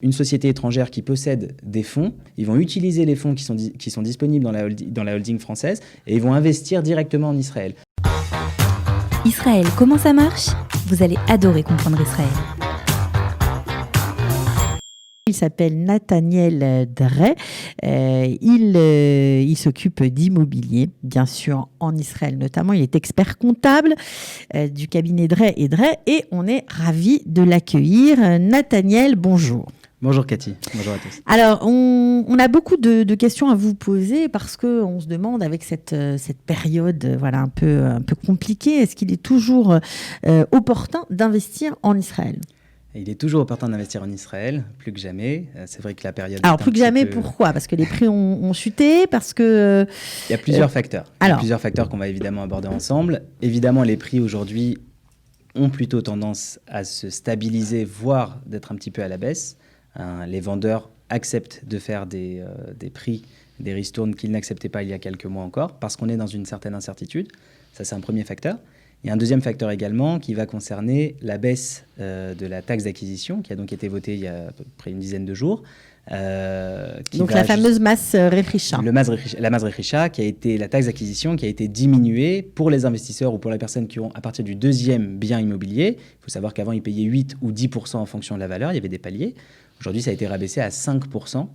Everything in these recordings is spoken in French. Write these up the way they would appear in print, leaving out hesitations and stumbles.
Une société étrangère qui possède des fonds, ils vont utiliser les fonds qui sont disponibles dans la holding française et ils vont investir directement en Israël. Israël, comment ça marche? Vous allez adorer comprendre Israël. Il s'appelle Nathaniel Drey. Il s'occupe d'immobilier, bien sûr, en Israël notamment. Il est expert comptable du cabinet Drey et Drey et on est ravis de l'accueillir. Nathaniel, bonjour. Bonjour Cathy, bonjour à tous. Alors, on a beaucoup de questions à vous poser parce qu'on se demande avec cette période voilà, un peu compliquée, est-ce qu'il est toujours opportun d'investir en Israël ? Il est toujours opportun d'investir en Israël, plus que jamais. C'est vrai que la période... Alors, plus que jamais, pourquoi ? Parce que les prix ont chuté, parce que... Il y a plusieurs facteurs. Il y a plusieurs facteurs qu'on va évidemment aborder ensemble. Évidemment, les prix aujourd'hui ont plutôt tendance à se stabiliser, voire d'être un petit peu à la baisse. Les vendeurs acceptent de faire des prix, des ristournes qu'ils n'acceptaient pas il y a quelques mois encore, parce qu'on est dans une certaine incertitude. Ça, c'est un premier facteur. Il y a un deuxième facteur également qui va concerner la baisse de la taxe d'acquisition, qui a donc été votée il y a à peu près une dizaine de jours. Donc la fameuse masse Rechicha. La masse Rechicha, qui a été la taxe d'acquisition qui a été diminuée pour les investisseurs ou pour les personnes qui ont à partir du deuxième bien immobilier. Il faut savoir qu'avant, ils payaient 8 ou 10% en fonction de la valeur. Il y avait des paliers. Aujourd'hui, ça a été rabaissé à 5%.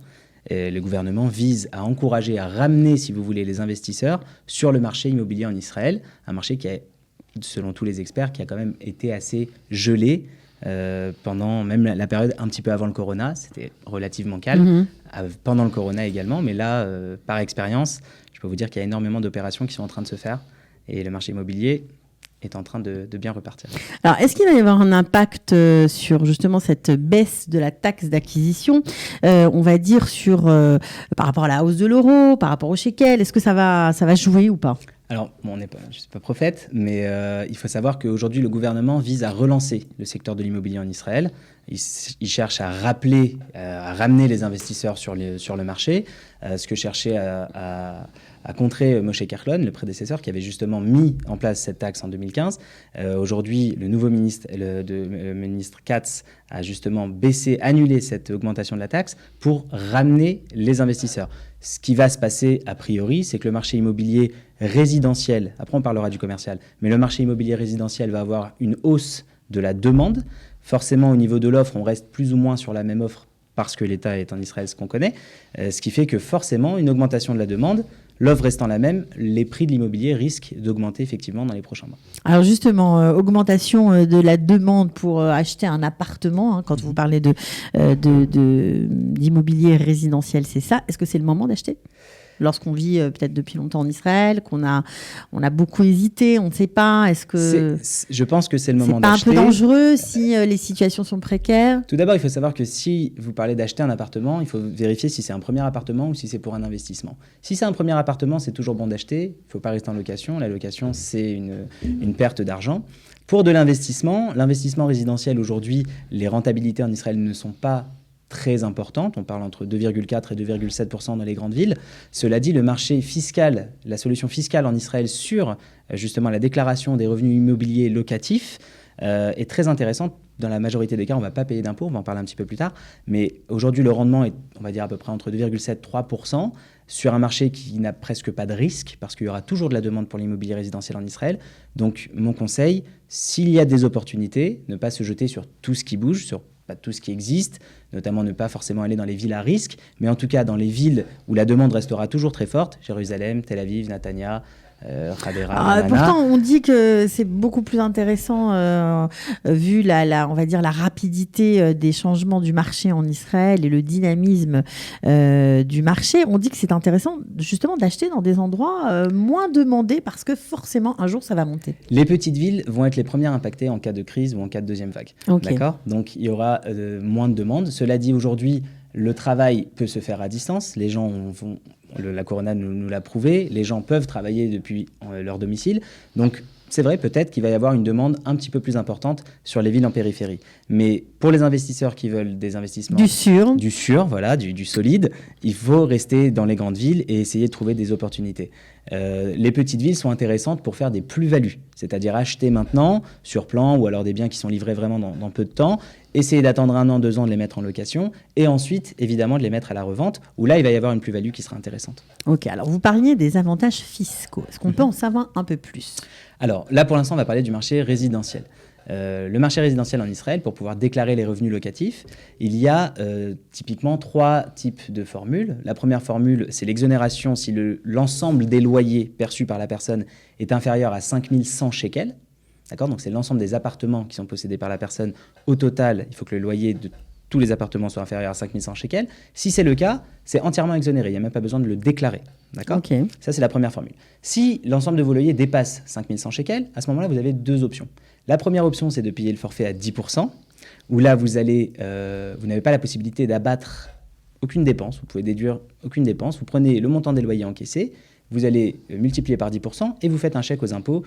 Et le gouvernement vise à encourager, à ramener, si vous voulez, les investisseurs sur le marché immobilier en Israël. Un marché qui a, selon tous les experts, qui a quand même été assez gelé pendant même la période un petit peu avant le corona. C'était relativement calme. Pendant le corona également. Mais là, par expérience, je peux vous dire qu'il y a énormément d'opérations qui sont en train de se faire. Et le marché immobilier est en train de bien repartir. Alors, est-ce qu'il va y avoir un impact sur justement cette baisse de la taxe d'acquisition, on va dire par rapport à la hausse de l'euro, par rapport au shekel, est-ce que ça va jouer ou pas ? Alors, bon, je ne suis pas prophète, mais il faut savoir qu'aujourd'hui, le gouvernement vise à relancer le secteur de l'immobilier en Israël. Il cherche à ramener les investisseurs sur le marché, ce que cherchait à contrer Moshe Kahlon, le prédécesseur, qui avait justement mis en place cette taxe en 2015. Aujourd'hui, le nouveau ministre, le ministre Katz, a justement annulé cette augmentation de la taxe pour ramener les investisseurs. Ce qui va se passer, a priori, c'est que le marché immobilier résidentiel, après on parlera du commercial, mais le marché immobilier résidentiel va avoir une hausse de la demande. Forcément, au niveau de l'offre, on reste plus ou moins sur la même offre parce que l'État est en Israël, ce qu'on connaît, ce qui fait que forcément, une augmentation de la demande, l'offre restant la même, les prix de l'immobilier risquent d'augmenter effectivement dans les prochains mois. Alors justement, augmentation de la demande pour acheter un appartement, quand vous parlez d'immobilier résidentiel, c'est ça. Est-ce que c'est le moment d'acheter ? Lorsqu'on vit peut-être depuis longtemps en Israël, on a beaucoup hésité, on ne sait pas, est-ce que... Je pense que c'est le moment d'acheter. C'est pas un peu dangereux si les situations sont précaires ? Tout d'abord, il faut savoir que si vous parlez d'acheter un appartement, il faut vérifier si c'est un premier appartement ou si c'est pour un investissement. Si c'est un premier appartement, c'est toujours bon d'acheter, il ne faut pas rester en location. La location, c'est une perte d'argent. Pour de l'investissement résidentiel aujourd'hui, les rentabilités en Israël ne sont pas très importante, on parle entre 2,4 et 2,7% dans les grandes villes. Cela dit, le marché fiscal, la solution fiscale en Israël sur justement la déclaration des revenus immobiliers locatifs est très intéressante. Dans la majorité des cas, on ne va pas payer d'impôts, on va en parler un petit peu plus tard, mais aujourd'hui le rendement est, on va dire, à peu près entre 2,7 et 3% sur un marché qui n'a presque pas de risque parce qu'il y aura toujours de la demande pour l'immobilier résidentiel en Israël. Donc mon conseil, s'il y a des opportunités, ne pas se jeter sur tout ce qui bouge, sur pas tout ce qui existe, notamment ne pas forcément aller dans les villes à risque, mais en tout cas dans les villes où la demande restera toujours très forte, Jérusalem, Tel Aviv, Netanya, Hadera, pourtant, on dit que c'est beaucoup plus intéressant vu on va dire la rapidité des changements du marché en Israël et le dynamisme du marché. On dit que c'est intéressant justement d'acheter dans des endroits moins demandés parce que forcément un jour ça va monter. Les petites villes vont être les premières impactées en cas de crise ou en cas de deuxième vague. Okay. D'accord ? Donc il y aura moins de demandes. Cela dit, aujourd'hui, le travail peut se faire à distance. Les gens la Corona nous l'a prouvé. Les gens peuvent travailler depuis leur domicile. Donc, c'est vrai, peut-être qu'il va y avoir une demande un petit peu plus importante sur les villes en périphérie. Mais pour les investisseurs qui veulent des investissements Du sûr. du sûr, voilà, du solide, il faut rester dans les grandes villes et essayer de trouver des opportunités. Les petites villes sont intéressantes pour faire des plus-values, c'est-à-dire acheter maintenant sur plan ou alors des biens qui sont livrés vraiment dans peu de temps, essayer d'attendre 1 an, 2 ans de les mettre en location et ensuite, évidemment, de les mettre à la revente où là, il va y avoir une plus-value qui sera intéressante. Ok, alors vous parliez des avantages fiscaux. Est-ce qu'on peut en savoir un peu plus? Alors là, pour l'instant, on va parler du marché résidentiel. Le marché résidentiel en Israël, pour pouvoir déclarer les revenus locatifs, il y a typiquement 3 types de formules. La première formule, c'est l'exonération si l'ensemble des loyers perçus par la personne est inférieur à 5 100 shekels. D'accord ? Donc c'est l'ensemble des appartements qui sont possédés par la personne. Au total, il faut que le loyer de tous les appartements soit inférieur à 5 100 shekels. Si c'est le cas, c'est entièrement exonéré. Il n'y a même pas besoin de le déclarer. D'accord ? Ok. Ça, c'est la première formule. Si l'ensemble de vos loyers dépasse 5 100 shekels, à ce moment-là, vous avez 2 options. La première option, c'est de payer le forfait à 10%, où là, vous n'avez pas la possibilité d'abattre aucune dépense. Vous pouvez déduire aucune dépense. Vous prenez le montant des loyers encaissés, vous allez multiplier par 10% et vous faites un chèque aux impôts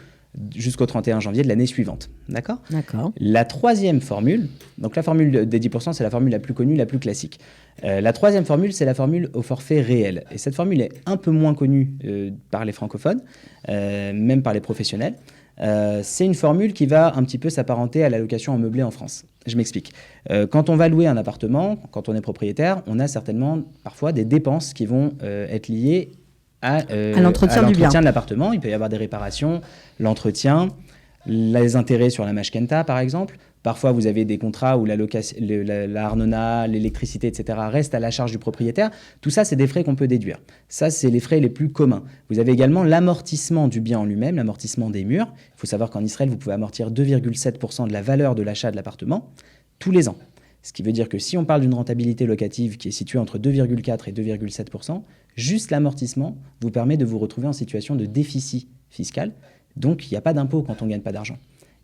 jusqu'au 31 janvier de l'année suivante. D'accord ? D'accord. La troisième formule, donc la formule des 10%, c'est la formule la plus connue, la plus classique. La troisième formule, c'est la formule au forfait réel. Et cette formule est un peu moins connue par les francophones, même par les professionnels. C'est une formule qui va un petit peu s'apparenter à la location en meublé en France. Je m'explique. Quand on va louer un appartement, quand on est propriétaire, on a certainement parfois des dépenses qui vont être liées à l'entretien de l'appartement. Il peut y avoir des réparations, l'entretien, les intérêts sur la mashkenta par exemple. Parfois, vous avez des contrats où la arnona, l'électricité, etc. restent à la charge du propriétaire. Tout ça, c'est des frais qu'on peut déduire. Ça, c'est les frais les plus communs. Vous avez également l'amortissement du bien en lui-même, l'amortissement des murs. Il faut savoir qu'en Israël, vous pouvez amortir 2,7% de la valeur de l'achat de l'appartement tous les ans. Ce qui veut dire que si on parle d'une rentabilité locative qui est située entre 2,4 et 2,7%, juste l'amortissement vous permet de vous retrouver en situation de déficit fiscal. Donc, il n'y a pas d'impôt quand on ne gagne pas d'argent.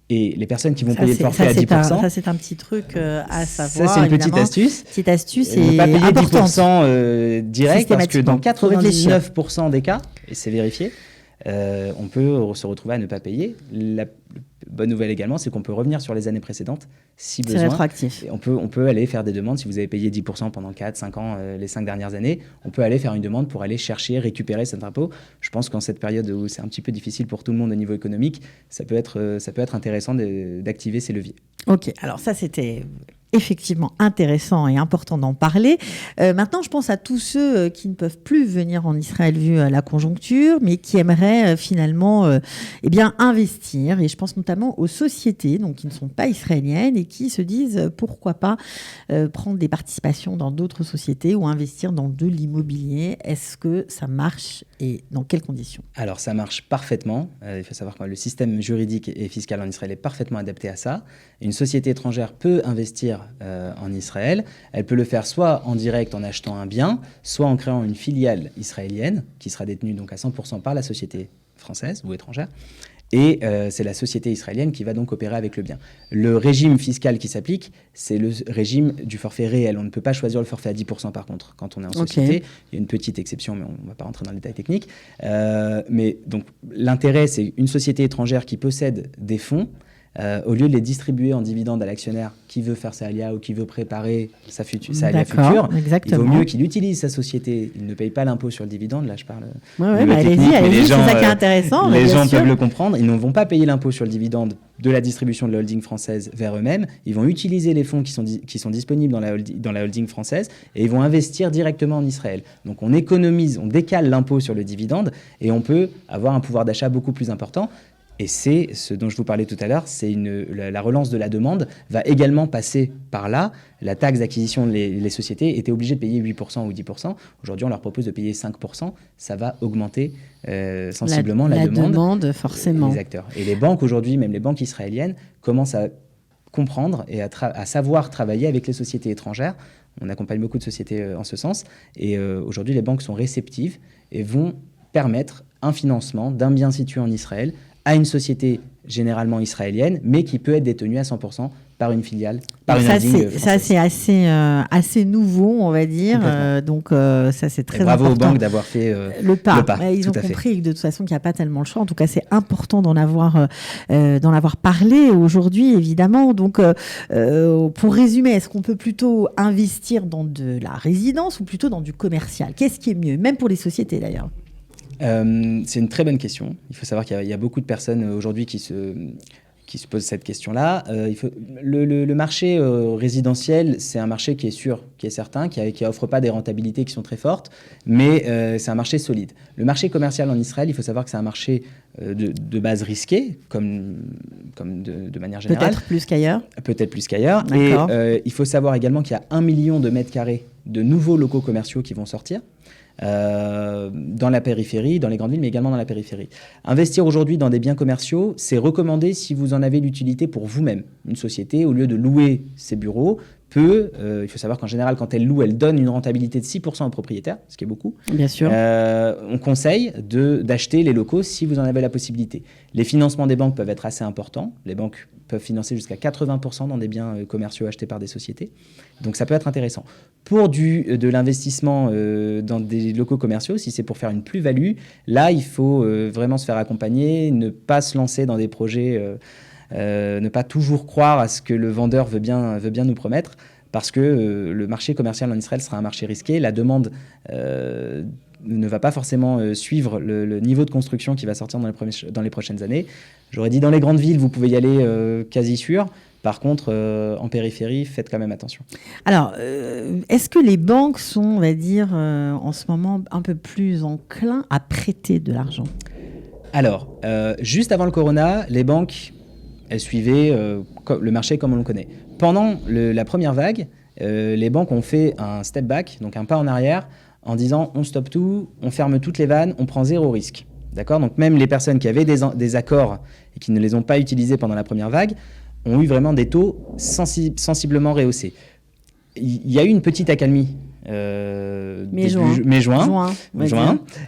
Et les personnes qui vont payer le forfait à 10%... Ça, c'est un petit truc à savoir. Ça, c'est une petite astuce. Petite astuce et ne pas payer importante. 10% direct, parce que dans 99% des cas, et c'est vérifié, on peut se retrouver à ne pas payer. La bonne nouvelle également, c'est qu'on peut revenir sur les années précédentes si besoin. C'est rétroactif. Et on peut aller faire des demandes. Si vous avez payé 10% pendant 4, 5 ans, les 5 dernières années, on peut aller faire une demande pour aller chercher, récupérer cet impôt. Je pense qu'en cette période où c'est un petit peu difficile pour tout le monde au niveau économique, ça peut être intéressant d'activer ces leviers. Ok, alors ça c'était effectivement intéressant et important d'en parler. Maintenant, je pense à tous ceux qui ne peuvent plus venir en Israël vu la conjoncture, mais qui aimeraient finalement investir. Et je pense notamment aux sociétés donc, qui ne sont pas israéliennes et qui se disent pourquoi pas prendre des participations dans d'autres sociétés ou investir dans de l'immobilier. Est-ce que ça marche et dans quelles conditions ? Alors, ça marche parfaitement. Il faut savoir que le système juridique et fiscal en Israël est parfaitement adapté à ça. Une société étrangère peut investir en Israël. Elle peut le faire soit en direct en achetant un bien, soit en créant une filiale israélienne qui sera détenue donc à 100% par la société française ou étrangère. Et c'est la société israélienne qui va donc opérer avec le bien. Le régime fiscal qui s'applique, c'est le régime du forfait réel. On ne peut pas choisir le forfait à 10% par contre quand on est en société. Okay. Il y a une petite exception, mais on ne va pas rentrer dans le détail technique. Mais donc l'intérêt, c'est une société étrangère qui possède des fonds. Au lieu de les distribuer en dividendes à l'actionnaire qui veut faire sa alia ou qui veut préparer sa alia future, il vaut mieux qu'il utilise sa société. Il ne paye pas l'impôt sur le dividende. Là, je parle. Allez-y, c'est ça qui est intéressant. Les gens peuvent le comprendre. Ils ne vont pas payer l'impôt sur le dividende de la distribution de la holding française vers eux-mêmes. Ils vont utiliser les fonds qui sont disponibles dans la holding française et ils vont investir directement en Israël. Donc, on économise, on décale l'impôt sur le dividende et on peut avoir un pouvoir d'achat beaucoup plus important. Et c'est ce dont je vous parlais tout à l'heure, c'est la relance de la demande va également passer par là. La taxe d'acquisition, les sociétés étaient obligées de payer 8% ou 10%. Aujourd'hui, on leur propose de payer 5%. Ça va augmenter sensiblement la demande. La demande, forcément. Des acteurs. Et les banques aujourd'hui, même les banques israéliennes, commencent à comprendre et à savoir travailler avec les sociétés étrangères. On accompagne beaucoup de sociétés en ce sens. Et aujourd'hui, les banques sont réceptives et vont permettre un financement d'un bien situé en Israël à une société généralement israélienne, mais qui peut être détenue à 100% par une filiale, par une ça, holding ça, française. c'est assez nouveau, on va dire. Donc, ça, c'est très important. Bravo aux banques d'avoir fait le pas. Ils tout ont à fait. compris que de toute façon, qu'il n'y a pas tellement le choix. En tout cas, c'est important d'en avoir parlé aujourd'hui, évidemment. Donc, pour résumer, est-ce qu'on peut plutôt investir dans de la résidence ou plutôt dans du commercial? Qu'est-ce qui est mieux? Même pour les sociétés, d'ailleurs. C'est une très bonne question. Il faut savoir qu'il y a beaucoup de personnes aujourd'hui qui se posent cette question-là. Le marché résidentiel, c'est un marché qui est sûr, qui est certain, qui offre pas des rentabilités qui sont très fortes, mais c'est un marché solide. Le marché commercial en Israël, il faut savoir que c'est un marché de base risqué, comme de manière générale. Peut-être plus qu'ailleurs. Peut-être plus qu'ailleurs. Et il faut savoir également qu'il y a 1 million de mètres carrés de nouveaux locaux commerciaux qui vont sortir. Dans la périphérie, dans les grandes villes, mais également dans la périphérie. Investir aujourd'hui dans des biens commerciaux, c'est recommandé si vous en avez l'utilité pour vous-même. Une société, au lieu de louer ses bureaux, il faut savoir qu'en général, quand elle loue, elle donne une rentabilité de 6% aux propriétaires, ce qui est beaucoup. Bien sûr. On conseille d'acheter les locaux si vous en avez la possibilité. Les financements des banques peuvent être assez importants. Les banques peuvent financer jusqu'à 80% dans des biens commerciaux achetés par des sociétés. Donc ça peut être intéressant. Pour de l'investissement dans des locaux commerciaux, si c'est pour faire une plus-value, là, il faut vraiment se faire accompagner, ne pas se lancer dans des projets, ne pas toujours croire à ce que le vendeur veut bien nous promettre, parce que le marché commercial en Israël sera un marché risqué. La demande ne va pas forcément suivre le niveau de construction qui va sortir dans les prochaines années. J'aurais dit dans les grandes villes, vous pouvez y aller quasi sûr. Par contre, en périphérie, faites quand même attention. Alors, est-ce que les banques sont, on va dire, en ce moment, un peu plus enclins à prêter de l'argent? Alors, juste avant le corona, les banques, elles suivaient le marché comme on le connaît. Pendant la première vague, les banques ont fait un step back, donc un pas en arrière, en disant on stoppe tout, on ferme toutes les vannes, on prend zéro risque. D'accord ? Donc même les personnes qui avaient des accords et qui ne les ont pas utilisés pendant la première vague ont eu vraiment des taux sensiblement rehaussés. Il y a eu une petite accalmie mai-juin.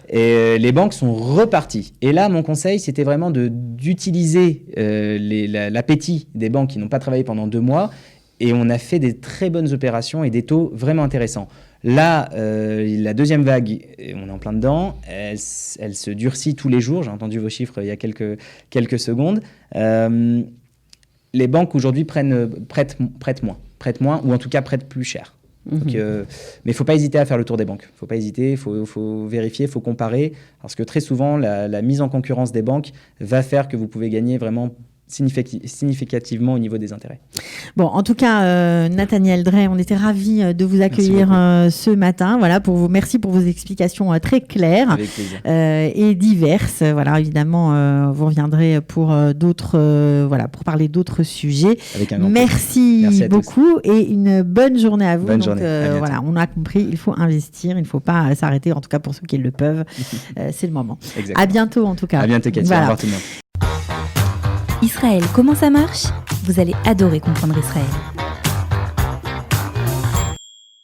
Et les banques sont reparties. Et là, mon conseil, c'était vraiment d'utiliser l'appétit des banques qui n'ont pas travaillé pendant 2 mois. Et on a fait des très bonnes opérations et des taux vraiment intéressants. Là, la deuxième vague, on est en plein dedans, elle se durcit tous les jours. J'ai entendu vos chiffres il y a quelques secondes. Les banques aujourd'hui prêtent moins, ou en tout cas prêtent plus cher. Donc, mais il ne faut pas hésiter à faire le tour des banques. Il ne faut pas hésiter, il faut vérifier, il faut comparer, parce que très souvent, la mise en concurrence des banques va faire que vous pouvez gagner vraiment significativement au niveau des intérêts. Bon, en tout cas, Nathaniel Drey, on était ravis de vous accueillir ce matin. Voilà, merci pour vos explications très claires. Avec plaisir. Et diverses. Voilà, évidemment, vous reviendrez pour pour parler d'autres sujets. Avec un grand Merci beaucoup et une bonne journée à vous. Bonne journée. Voilà, on a compris, il faut investir, il ne faut pas s'arrêter, en tout cas pour ceux qui le peuvent. C'est le moment. Exactement. À bientôt, en tout cas. À bientôt, Cathy. Au revoir tout le monde. Israël, comment ça marche? Vous allez adorer comprendre Israël.